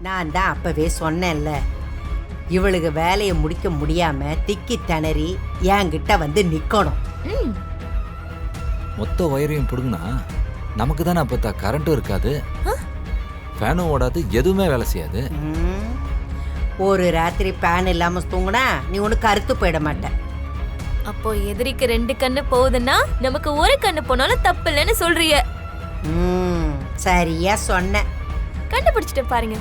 நான் தான் அப்பவே சொன்னேன்ல, இவளுக்கு வேலையை முடிக்க முடியாம திக்கி திணறி என்கிட்ட வந்து நிக்கணும். மொத்த வயரையும் பிடுங்கினா நமக்கு தானே அப்போ கரண்ட்டும் இருக்காது, ஃபேனும் ஓடாது, எதுவுமே வேலை செய்யாது. ஒரு ராத்திரி ஃபேன் இல்லாம தூங்குனா நீ ஒண்ணு கருத்து போயிட மாட்ட. அப்போ எதிரிக்கு 2 கண்ணு போகுதுன்னா நமக்கு ஒரு கண்ணு போனாலும் தப்பு இல்லைன்னு சொல்றிய. சரியா சொன்ன. கண்டுபிடிச்சிட்டு பாருங்க.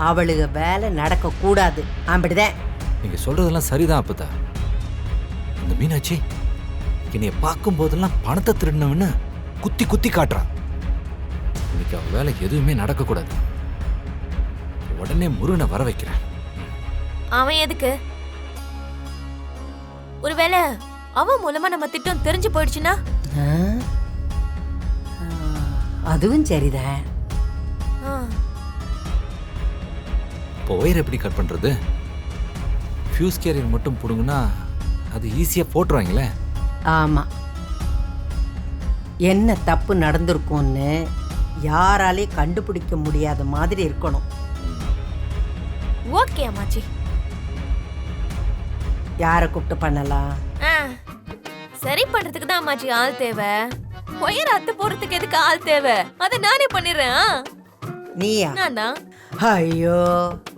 அவளுக்கு வேலை நடக்க கூடாது, அப்படிதான். நீங்க சொல்றதெல்லாம் சரிதான் அப்பதா. இந்த மீனாட்சி என்னைய பார்க்கும் போதெல்லாம் பணத்தை திருடினவன்னு குத்தி குத்தி காட்டுறான். இன்னைக்கு அவ வேலை எதுவுமே நடக்க கூடாது. உடனே முருகனை வர வைக்கிறேன். அவன் எதுக்கு? ஒருவேளை அவன் மூலமா நம்ம திட்டம் தெரிஞ்சு போயிடுச்சுன்னா? அதுவும் சரிதான். இப்போ ஒயர் எப்படி கட் பண்றது? ஃபியூஸ் கேரியர் மட்டும் புடுங்கன்னா அது ஈஸியா போட்டுருவாங்களே. ஆமா, என்ன தப்பு நடந்திருக்கும்னு யாராலையும் கண்டுபிடிக்க முடியாத மாதிரி இருக்கணும். ஓகே அம்மாச்சி. யாரை கூப்பிட்டு பண்ணலாம்? சரி பண்றதுக்கு தான் அம்மாச்சி ஆள் தேவை. ஒயர் அத்து போறதுக்கு எதுக்கு ஆள் தேவை? அத நானே பண்ணிடுறேன். நீயா? நான் தான். ஐயோ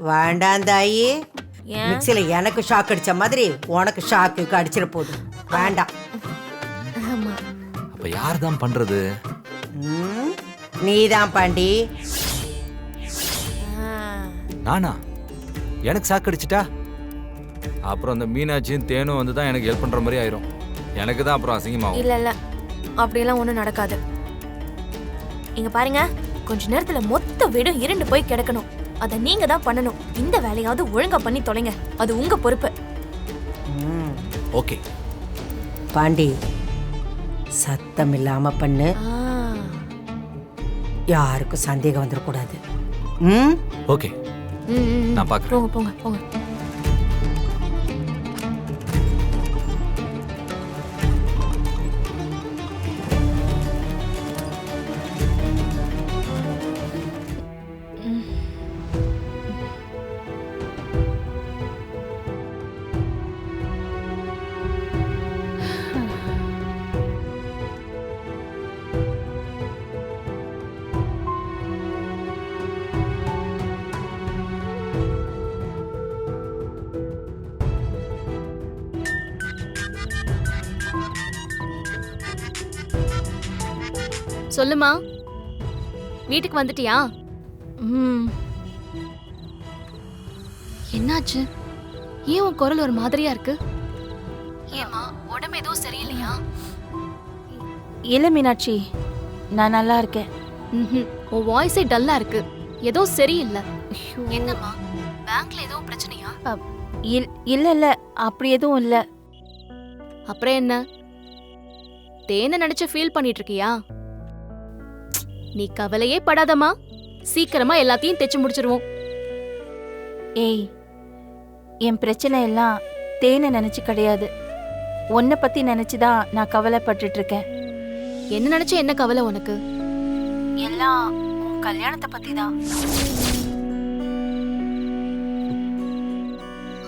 வேண்டாம் தாயி. மிக்சில எனக்கு ஷாக் அடிச்ச மாதிரி உனக்கு ஷாக்கு அடிச்சிட போகுது. வேண்டாம். அப்ப யார் தான் பண்றது? நீதான் பாண்டி. நானா? எனக்கு ஷாக் அடிச்சிட்டா அப்புறம் அந்த மீனாட்சியும் தேனும் வந்து தான் எனக்கு ஹெல்ப் பண்ற மாதிரி ஆயிரும். எனக்கு தான் அப்புறம் அசிங்கமாகும். இல்ல இல்ல, அப்படியெல்லாம் ஒண்ணும் நடக்காது. இங்க பாருங்க, கொஞ்ச நேரத்துல மொத்த வீடும் இருண்டு போய் கிடக்கணும். அத நீங்க தான் பண்ணணும். இந்த வேலையாவது ஒழுங்கா பண்ணி தொலைங்க. அது உங்க பொறுப்பு. ஓகே பாண்டி, சத்தம் இல்லாம பண்ணு. யாருக்கும் சந்தேகம் வந்துடக்கூடாது. ஓகே, நான் பார்க்கறேன். போங்க போங்க போங்க. சொல்லுமா, வீட்டுக்கு வந்துட்டியா? என்னாச்சு? ஏன் உன் குரல் ஒரு மாதிரியா இருக்கு? ஏமா, உடம்பு எதுவும் சரியில்லையா? இல்ல மீனாட்சி, நான் நல்லா இருக்கேன். உன் வாய்ஸே டல்லா இருக்கு. ஏதோ சரியில்லை. என்னம்மா, பேங்க்ல ஏதோ பிரச்சனையா? இல்ல இல்ல, அப்படி எதுவும் இல்ல. அப்புறம் என்ன, தேனை நினைச்சு ஃபீல் பண்ணிட்டு இருக்கியா? நீ கவலையே படாதம்மா, சீக்கிரமா எல்லாத்தையும் தைச்சு முடிச்சிருவோம். ஏய், என் பிரச்சனை எல்லாம் தேனை நினைச்சு கிடையாது, உன்னை பத்தி நினைச்சுதான் நான் கவலைப்பட்டுட்டு இருக்கேன். என்ன நினைச்ச என்ன கவலை உனக்கு? எல்லாம் உன் கல்யாணத்தை பத்தி தான்.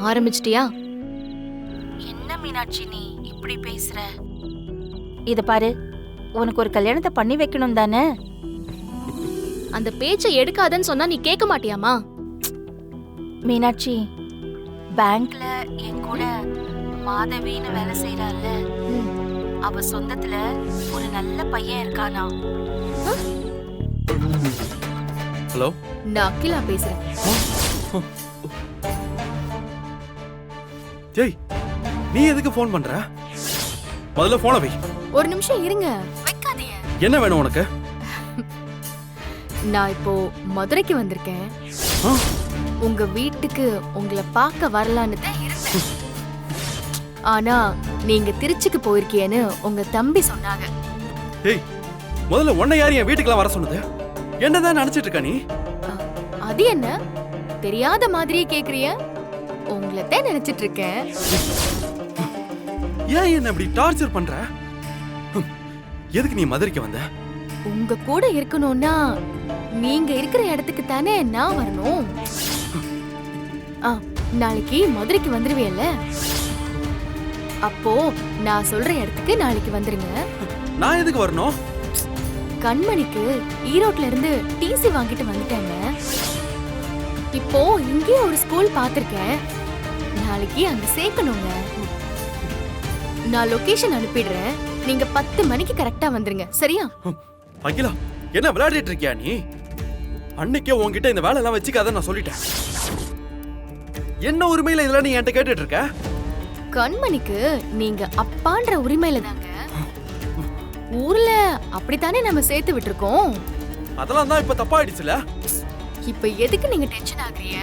ஆரம்பிச்சிட்டியா? என்ன மீனாட்சி நீ இப்படி பேசுற? இத பாரு, உனக்கு ஒரு கல்யாணத்தை பண்ணி வைக்கணும் தானே? அந்த பேச்சை எடுக்காதன்னு சொன்னா நீ கேட்க மாட்டியாமா? மீனாட்சி, பேங்க்ல என் கூட மாதவின்னு வேலை செய்யறாள்ல, அவ சொந்தத்துல ஒரு நல்ல பையன் இருக்கானா. ஹலோ, நான் அகிலா பேசுறேன். ஜெய், நீ எதுக்கு ஃபோன் பண்ற? முதல்ல போன வை. ஒரு நிமிஷம் இருங்க, வைக்காதீங்க. என்ன வேணும் உனக்கு? நான் இப்போ மதுரைக்கு வந்திருக்கேன். உங்க வீட்டுக்கு உங்களை பார்க்க வரலான்னு தான் இருந்தேன். ஆனா நீங்க திருச்சிக்கு போயிருக்கீன்னு உங்க தம்பி சொன்னாங்க. ஏய், முதல்ல உன்னை யார் என் வீட்டுக்குலாம் வர சொன்னது? என்னதான் நினைச்சிட்டு இருக்க நீ? அது என்ன தெரியாத மாதிரியே கேக்குறிய? உங்களை தான் நினைச்சிட்டு இருக்கேன். ஏன் என்ன இப்படி டார்ச்சர் பண்ற? எதுக்கு நீ மதுரைக்கு வந்த? உங்க கூட இருக்கணும்னா நீங்க இருக்கிற இடத்துக்கு தானே நான் வரணும். நாளைக்கு மதுரைக்கு வந்துருவியல்ல, அப்போ நான் சொல்ற இடத்துக்கு நாளைக்கு வந்துருங்க. நான் எதுக்கு வரணும்? கண்மணிக்கு ஈரோட்ல இருந்து டிசி வாங்கிட்டு வந்துட்டேங்க. இப்போ இங்கே ஒரு ஸ்கூல் பாத்திருக்கேன், நாளைக்கு அங்க சேர்க்கணுங்க. நான் லொகேஷன் அனுப்பிடுறேன், நீங்க 10 மணிக்கு கரெக்டா வந்துருங்க, சரியா? அகிலா, என்ன விளையாடிட்டு இருக்கியா நீ? அன்னைக்கே உன்கிட்ட இந்த வேலை எல்லாம் வச்சுக்காத நான் சொல்லிட்டேன். என்ன உரிமையில இதெல்லாம் நீ என்கிட்ட கேட்டுட்டு இருக்க? கண்மணிக்கு நீங்க அப்பான்ற உரிமையில தாங்க. ஊர்ல அப்படித்தானே நம்ம சேர்த்து விட்டுருக்கோம். அதெல்லாம் தான் இப்ப தப்பா ஆயிடுச்சுல. இப்ப எதுக்கு நீங்க டென்ஷன் ஆகுறீங்க?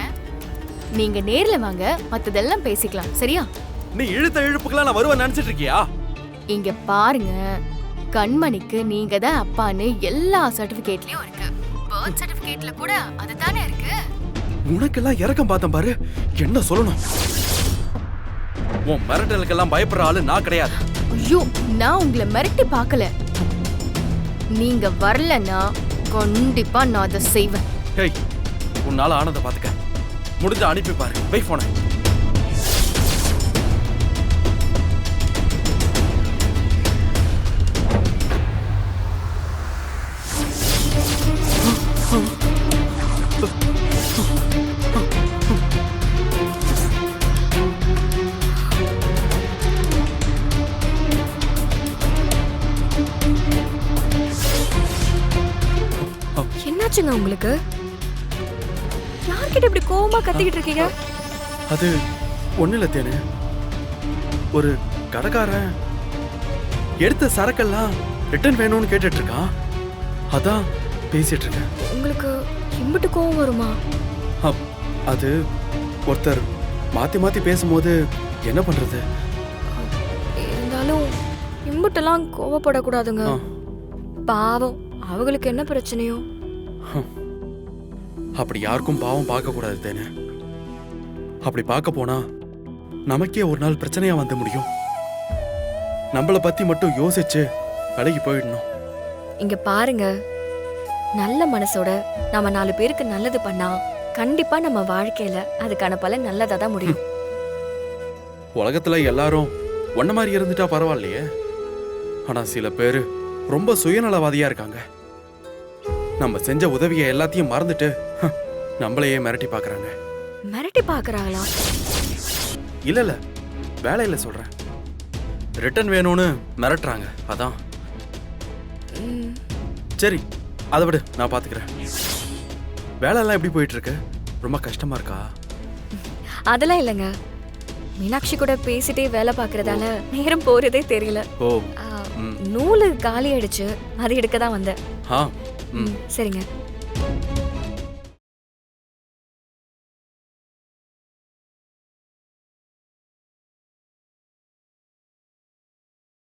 நீங்க நேர்ல வாங்க, மத்ததெல்லாம் பேசிக்கலாம், சரியா? நீ இழுத்த இழுப்புக்கெல்லாம் நான் வருவேன் நினைச்சிட்டு இருக்கியா? இங்க பாருங்க, கண்மணிக்கு நீங்க தான் அப்பான்னு எல்லா சர்டிபிகேட்லயும் இருக்கு. பர்த் சர்டிபிகேட்ல கூட அதுதானே இருக்கு. உனக்கெல்லாம் இறக்கம் பார்த்தேன் பாரு, என்ன சொல்லணும்? உன் மிரட்டலுக்கெல்லாம் பயப்படுற ஆளு நான் கிடையாது. ஐயோ, நான் உங்களை மிரட்டி பார்க்கல. நீங்க வரலன்னா கண்டிப்பா நான் அதை செய்வேன். ஹேய், உன்னால ஆனதை பாத்துக்க. முடிஞ்ச அனுப்பி பாரு. வை போன. என்னாச்சுங்க உங்களுக்கு? யார்கிட்ட இப்படி கோவமா கத்திக்கிட்டு இருக்கீங்க? அது ஒண்ணு இல்ல தேனு. ஒரு கடைக்காரன் எடுத்த சரக்கெல்லாம் ரிட்டர்ன் வேணும்னு கேட்டுட்டு இருக்கான். அதான் பேசிட்டு இருக்கேன். உங்களுக்கு இம்புட்டு கோவம் வருமா? அது ஒருத்தர் மாத்தி மாத்தி பேசும்போது என்ன பண்றது? இருந்தாலும் இம்புட்டெல்லாம் கோவப்படக்கூடாதுங்க. பாவம், அவங்களுக்கு என்ன பிரச்சனையோ? அப்படி யாருக்கும் பாவம் பார்க்க கூடாது தேனு. அப்படி பார்க்க போனா நமக்கே ஒரு நாள் பிரச்சனையா வந்து முடியும். நம்மள பத்தி மட்டும் யோசிச்சு விலகி போயிடணும். இங்க பாருங்க, நல்ல மனசோட நாம 4 பேருக்கு நல்லது பண்ணா கண்டிப்பா நம்ம வாழ்க்கையில அதுக்கான பலன் நல்லதா தான் முடியும். உலகத்துல எல்லாரும் ஒன்ன மாதிரி இருந்துட்டா பரவாயில்லையே. ஆனா சில பேரு ரொம்ப சுயநலவாதியா இருக்காங்க. நம்ம செஞ்ச உதவியை எல்லாத்தையும் மறந்துட்டு நம்மளையே மிரட்டி பாக்குறாங்க. மிரட்டி பாக்குறாங்களா? இல்ல வேலையில சொல்றேன். ரிட்டர்ன் வேணும்னு மிரட்டுறாங்க. அதான். சரி, அதை விடு, நான் பாத்துக்கிறேன். வேலை எல்லாம் எப்படி போயிட்டு இருக்கு? ரொம்ப கஷ்டமா இருக்கா? அதெல்லாம் இல்லைங்க, மீனாட்சி கூட பேசிட்டே வேலை பாக்குறதால நேரம் போறதே தெரியல. ஓ, நூலு காலி ஆயிடுச்சு, அது எடுக்க தான் வந்தேன். ஆ, சரிங்க.